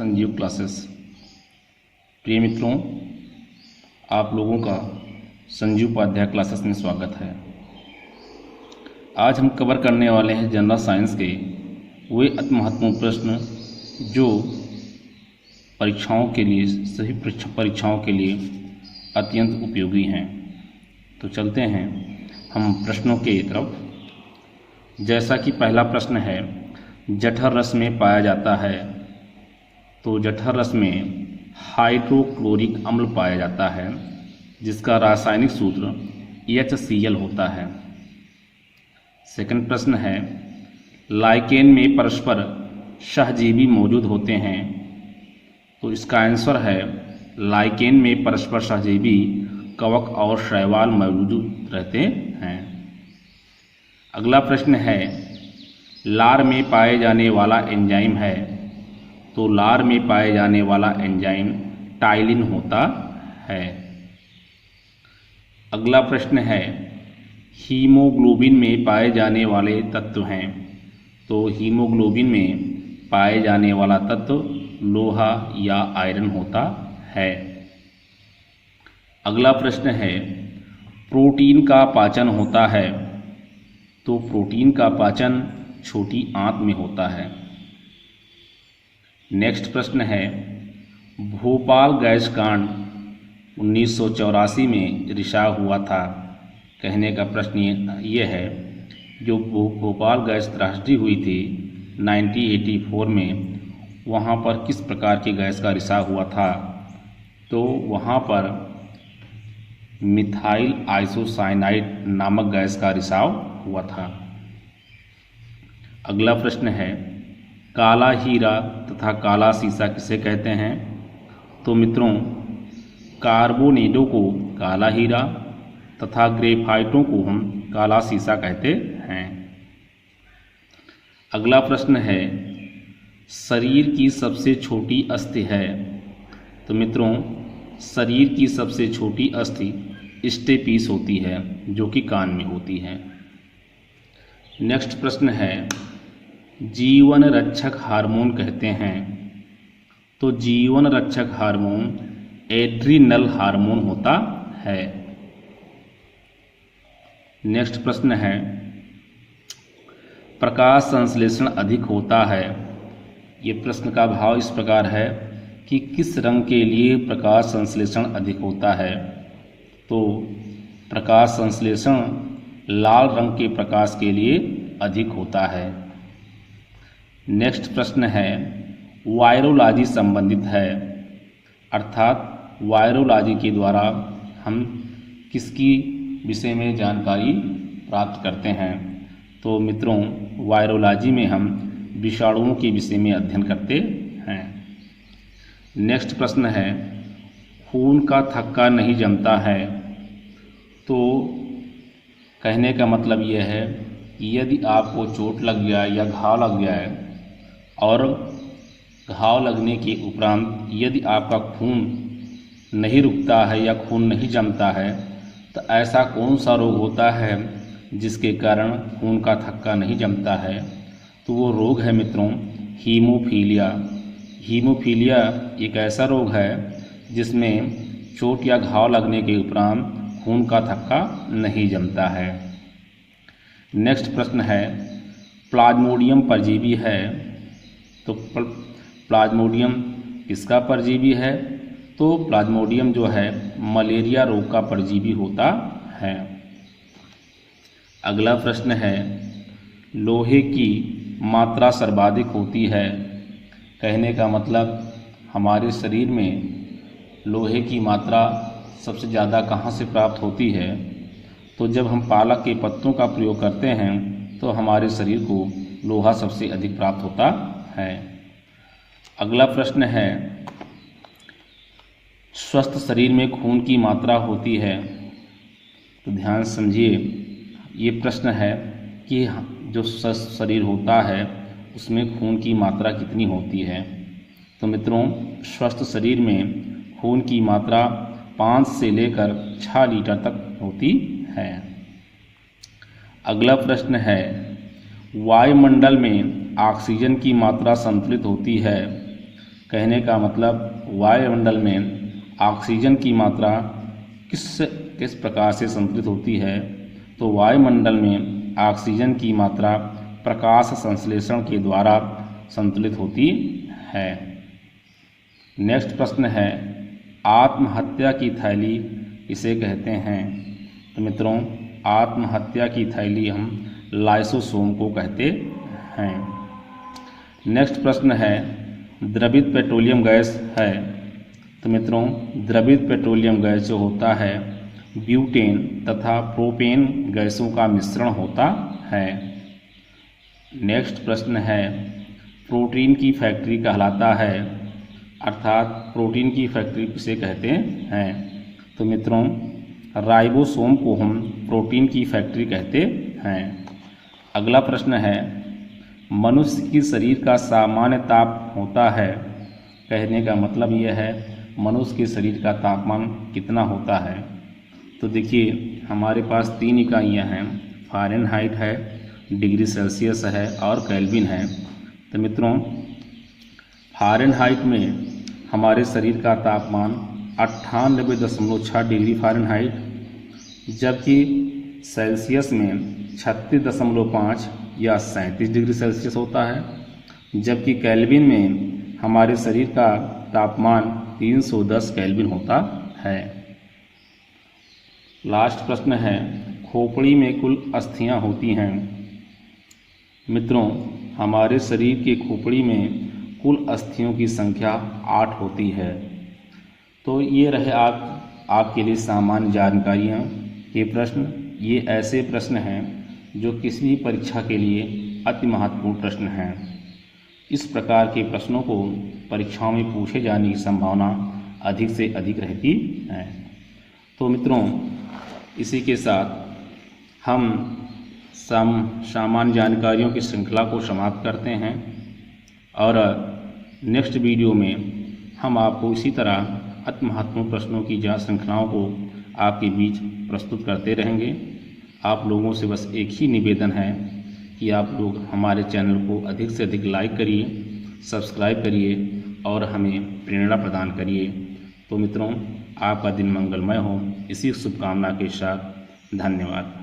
Sanjeev classes. प्रिय मित्रों, आप लोगों का संजीव उपाध्याय क्लासेस में स्वागत है। आज हम कवर करने वाले हैं जनरल साइंस के वे अति महत्वपूर्ण प्रश्न जो परीक्षाओं के लिए, सभी परीक्षाओं के लिए अत्यंत उपयोगी हैं। तो चलते हैं हम प्रश्नों के तरफ। जैसा कि पहला प्रश्न है, जठर रस में पाया जाता है, तो जठर रस में हाइड्रोक्लोरिक अम्ल पाया जाता है जिसका रासायनिक सूत्र HCl होता है। सेकंड प्रश्न है, लाइकेन में परस्पर सहजीवी मौजूद होते हैं, तो इसका आंसर है लाइकेन में परस्पर सहजीवी कवक और शैवाल मौजूद रहते हैं। अगला प्रश्न है, लार में पाए जाने वाला एंजाइम है, तो लार में पाए जाने वाला एंजाइम टाइलिन होता है। अगला प्रश्न है, हीमोग्लोबिन में पाए जाने वाले तत्व हैं, तो हीमोग्लोबिन में पाए जाने वाला तत्व लोहा या आयरन होता है। अगला प्रश्न है, प्रोटीन का पाचन होता है, तो प्रोटीन का पाचन छोटी आंत में होता है। नेक्स्ट प्रश्न है, भोपाल गैस कांड 1984 में रिसाव हुआ था। कहने का प्रश्न ये है, जो भोपाल गैस त्रासदी हुई थी 1984 में, वहाँ पर किस प्रकार की गैस का रिसाव हुआ था? तो वहाँ पर मिथाइल आइसोसाइनाइड नामक गैस का रिसाव हुआ था। अगला प्रश्न है, काला हीरा तथा काला सीसा किसे कहते हैं? तो मित्रों, कार्बोनेडो को काला हीरा तथा ग्रेफाइटों को हम काला सीसा कहते हैं। अगला प्रश्न है, शरीर की सबसे छोटी अस्थि है, तो मित्रों शरीर की सबसे छोटी अस्थि स्टेपीस होती है जो कि कान में होती है। नेक्स्ट प्रश्न है, जीवन रक्षक हार्मोन कहते हैं, तो जीवन रक्षक हार्मोन एड्रिनल हार्मोन होता है। नेक्स्ट प्रश्न है, प्रकाश संश्लेषण अधिक होता है। ये प्रश्न का भाव इस प्रकार है कि किस रंग के लिए प्रकाश संश्लेषण अधिक होता है? तो प्रकाश संश्लेषण लाल रंग के प्रकाश के लिए अधिक होता है। नेक्स्ट प्रश्न है, वायरोलॉजी संबंधित है, अर्थात वायरोलॉजी के द्वारा हम किसकी विषय में जानकारी प्राप्त करते हैं? तो मित्रों, वायरोलॉजी में हम विषाणुओं के विषय में अध्ययन करते हैं। नेक्स्ट प्रश्न है, खून का थक्का नहीं जमता है, तो कहने का मतलब यह है कि यदि आपको चोट लग गया या घाव लग गया है और घाव लगने के उपरांत यदि आपका खून नहीं रुकता है या खून नहीं जमता है, तो ऐसा कौन सा रोग होता है जिसके कारण खून का थक्का नहीं जमता है? तो वो रोग है मित्रों हीमोफीलिया। हीमोफीलिया एक ऐसा रोग है जिसमें चोट या घाव लगने के उपरांत खून का थक्का नहीं जमता है। नेक्स्ट प्रश्न है, प्लाज्मोडियम परजीवी है, तो प्लाज्मोडियम किसका परजीवी है? तो प्लाज्मोडियम जो है मलेरिया रोग का परजीवी होता है। अगला प्रश्न है, लोहे की मात्रा सर्वाधिक होती है। कहने का मतलब हमारे शरीर में लोहे की मात्रा सबसे ज़्यादा कहाँ से प्राप्त होती है? तो जब हम पालक के पत्तों का प्रयोग करते हैं तो हमारे शरीर को लोहा सबसे अधिक प्राप्त होता है। अगला प्रश्न है, स्वस्थ शरीर में खून की मात्रा होती है, तो ध्यान समझिए, ये प्रश्न है कि जो स्वस्थ शरीर होता है उसमें खून की मात्रा कितनी होती है? तो मित्रों, स्वस्थ शरीर में खून की मात्रा 5 से लेकर 6 लीटर तक होती है। अगला प्रश्न है, वायुमंडल में ऑक्सीजन की मात्रा संतुलित होती है, कहने का मतलब वायुमंडल में ऑक्सीजन की मात्रा किस प्रकार से संतुलित होती है, तो वायुमंडल में ऑक्सीजन की मात्रा प्रकाश संश्लेषण के द्वारा संतुलित होती है। नेक्स्ट प्रश्न है, आत्महत्या की थैली इसे कहते हैं। तो मित्रों, आत्महत्या की थैली हम लाइसोसोम को कहते हैं। नेक्स्ट प्रश्न है, द्रवित पेट्रोलियम गैस है। तो मित्रों, द्रवित पेट्रोलियम गैस जो होता है ब्यूटेन तथा प्रोपेन गैसों का मिश्रण होता है। नेक्स्ट प्रश्न है, प्रोटीन की फैक्ट्री कहलाता है, अर्थात प्रोटीन की फैक्ट्री किसे कहते हैं। तो मित्रों, राइबोसोम को हम प्रोटीन की फैक्ट्री कहते हैं। अगला प्रश्न है, मनुष्य की शरीर का सामान्य ताप होता है। कहने का मतलब यह है मनुष्य के शरीर का तापमान कितना होता है। तो देखिए, हमारे पास 3 इकाइयाँ हैं, फ़ारेनहाइट है, डिग्री सेल्सियस है और केल्विन है। तो मित्रों, फ़ारेनहाइट में हमारे शरीर का तापमान 98.6 डिग्री फ़ारेनहाइट, जबकि सेल्सियस में 36.5 या 37 डिग्री सेल्सियस होता है, जबकि केल्विन में हमारे शरीर का तापमान 310 केल्विन होता है। लास्ट प्रश्न है, खोपड़ी में कुल अस्थियां होती हैं। मित्रों, हमारे शरीर के खोपड़ी में कुल अस्थियों की संख्या 8 होती है। तो ये रहे आपके लिए सामान्य जानकारियाँ के प्रश्न। ये ऐसे प्रश्न हैं जो किसी भी परीक्षा के लिए अति महत्वपूर्ण प्रश्न हैं। इस प्रकार के प्रश्नों को परीक्षाओं में पूछे जाने की संभावना अधिक से अधिक रहती है। तो मित्रों, इसी के साथ हम सामान्य जानकारियों की श्रृंखला को समाप्त करते हैं और नेक्स्ट वीडियो में हम आपको इसी तरह अति महत्वपूर्ण प्रश्नों की श्रृंखलाओं को आपके बीच प्रस्तुत करते रहेंगे। आप लोगों से बस एक ही निवेदन है कि आप लोग हमारे चैनल को अधिक से अधिक लाइक करिए, सब्सक्राइब करिए और हमें प्रेरणा प्रदान करिए। तो मित्रों, आपका दिन मंगलमय हो, इसी शुभकामना के साथ धन्यवाद।